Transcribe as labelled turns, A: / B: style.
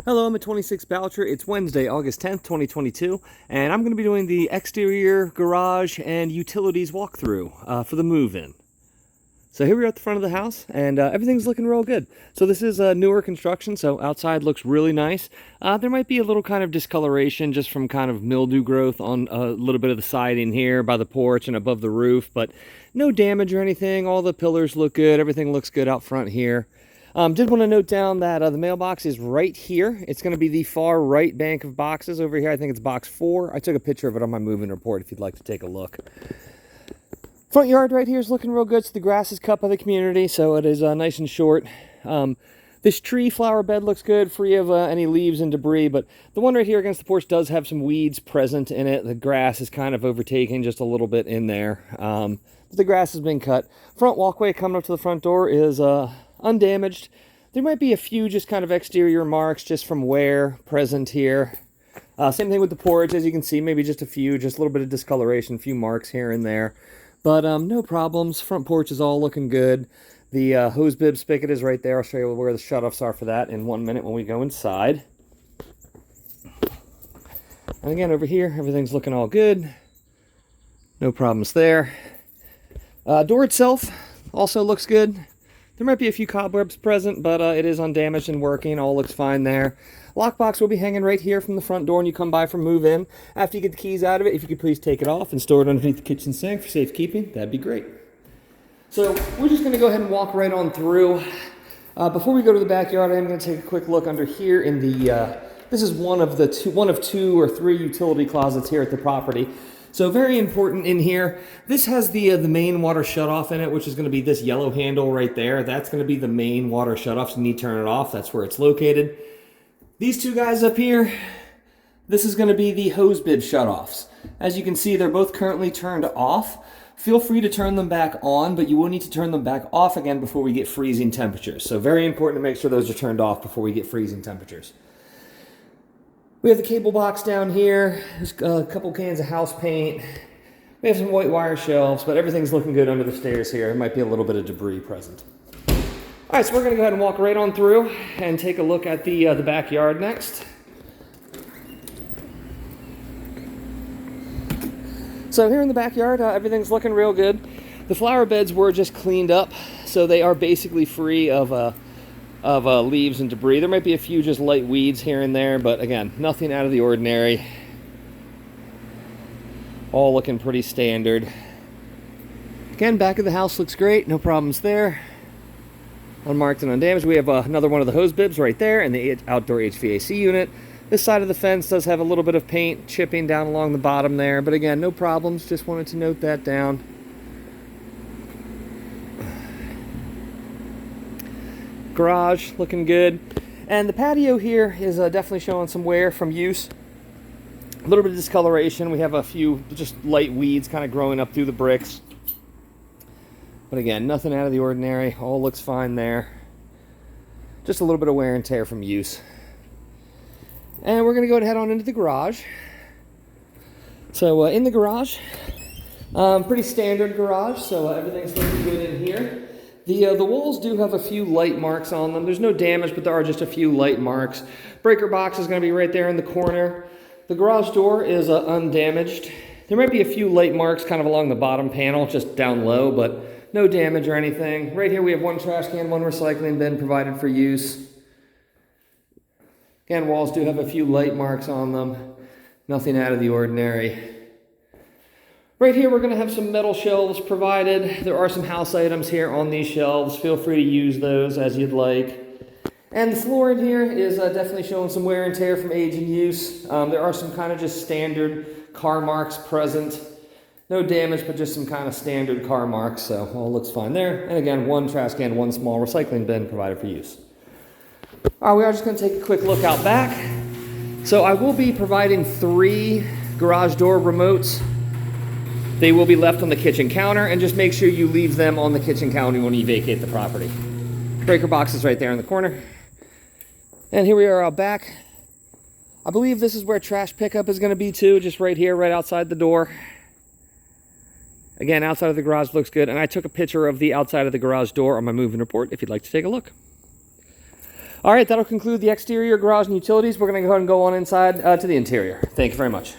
A: Hello, I'm at 26 Boucher. It's Wednesday, August 10th, 2022, and I'm going to be doing the exterior garage and utilities walkthrough for the move-in. So here we are at the front of the house, and everything's looking real good. So this is newer construction, so outside looks really nice. There might be a little kind of discoloration just from kind of mildew growth on a little bit of the siding here by the porch and above the roof, but no damage or anything. All the pillars look good. Everything looks good out front here. Did want to note down that the mailbox is right here. It's going to be the far right bank of boxes over here. I think it's box 4. I took a picture of it on my move-in report if you'd like to take a look. Front yard right here is looking real good. So the grass is cut by the community, so it is nice and short. This tree flower bed looks good, free of any leaves and debris, but the one right here against the porch does have some weeds present in it. The grass is kind of overtaking just a little bit in there. But the grass has been cut. Front walkway coming up to the front door is undamaged. There might be a few just kind of exterior marks just from wear present here. Same thing with the porch, as you can see, maybe just a few, just a little bit of discoloration, a few marks here and there. But no problems. Front porch is all looking good. The hose bib spigot is right there. I'll show you where the shutoffs are for that in 1 minute when we go inside. And again, over here, everything's looking all good. No problems there. Door itself also looks good. There might be a few cobwebs present, but it is undamaged and working. All looks fine there. Lockbox will be hanging right here from the front door when you come by for move-in. After you get the keys out of it, if you could please take it off and store it underneath the kitchen sink for safekeeping, that'd be great. So we're just going to go ahead and walk right on through. Before we go to the backyard, I'm going to take a quick look under here in the. This is one of two or three utility closets here at the property. So very important in here, this has the main water shutoff in it, which is going to be this yellow handle right there. That's going to be the main water shutoff, so you need to turn it off. That's where it's located. These two guys up here, this is going to be the hose bib shutoffs. As you can see, they're both currently turned off. Feel free to turn them back on, but you will need to turn them back off again before we get freezing temperatures. So very important to make sure those are turned off before we get freezing temperatures. We have the cable box down here. There's a couple cans of house paint. We have some white wire shelves, but everything's looking good under the stairs here. There might be a little bit of debris present. All right, so we're going to go ahead and walk right on through and take a look at the backyard next. So here in the backyard, everything's looking real good. The flower beds were just cleaned up, so they are basically free of leaves and debris. There might be a few just light weeds here and there, but again, nothing out of the ordinary. All looking pretty standard. Again, back of the house looks great, no problems there. Unmarked and undamaged. We have another one of the hose bibs right there and the outdoor HVAC unit. This side of the fence does have a little bit of paint chipping down along the bottom there, but again, no problems. Just wanted to note that down. Garage looking good, and the patio here is definitely showing some wear from use. A little bit of discoloration. We have a few just light weeds kind of growing up through the bricks, but again, nothing out of the ordinary. All looks fine there. Just a little bit of wear and tear from use. And we're going to go ahead on into the garage. So in the garage, pretty standard garage, so everything's looking good in here. The walls do have a few light marks on them. There's no damage, but there are just a few light marks. Breaker box is going to be right there in the corner. The garage door is undamaged. There might be a few light marks kind of along the bottom panel, just down low, but no damage or anything. Right here we have one trash can, one recycling bin provided for use. Again, walls do have a few light marks on them. Nothing out of the ordinary. Right here, we're going to have some metal shelves provided. There are some house items here on these shelves. Feel free to use those as you'd like. And the floor in here is definitely showing some wear and tear from age and use. There are some kind of just standard car marks present. No damage, but just some kind of standard car marks, so all looks fine there. And again, one trash can, one small recycling bin provided for use. All right, we are just going to take a quick look out back. So I will be providing 3 garage door remotes. They will be left on the kitchen counter, and just make sure you leave them on the kitchen counter when you vacate the property. Breaker box is right there in the corner. And here we are out back. I believe this is where trash pickup is going to be too, just right here, right outside the door. Again, outside of the garage looks good, and I took a picture of the outside of the garage door on my move-in report if you'd like to take a look. All right, that'll conclude the exterior garage and utilities. We're going to go ahead and go on inside to the interior. Thank you very much.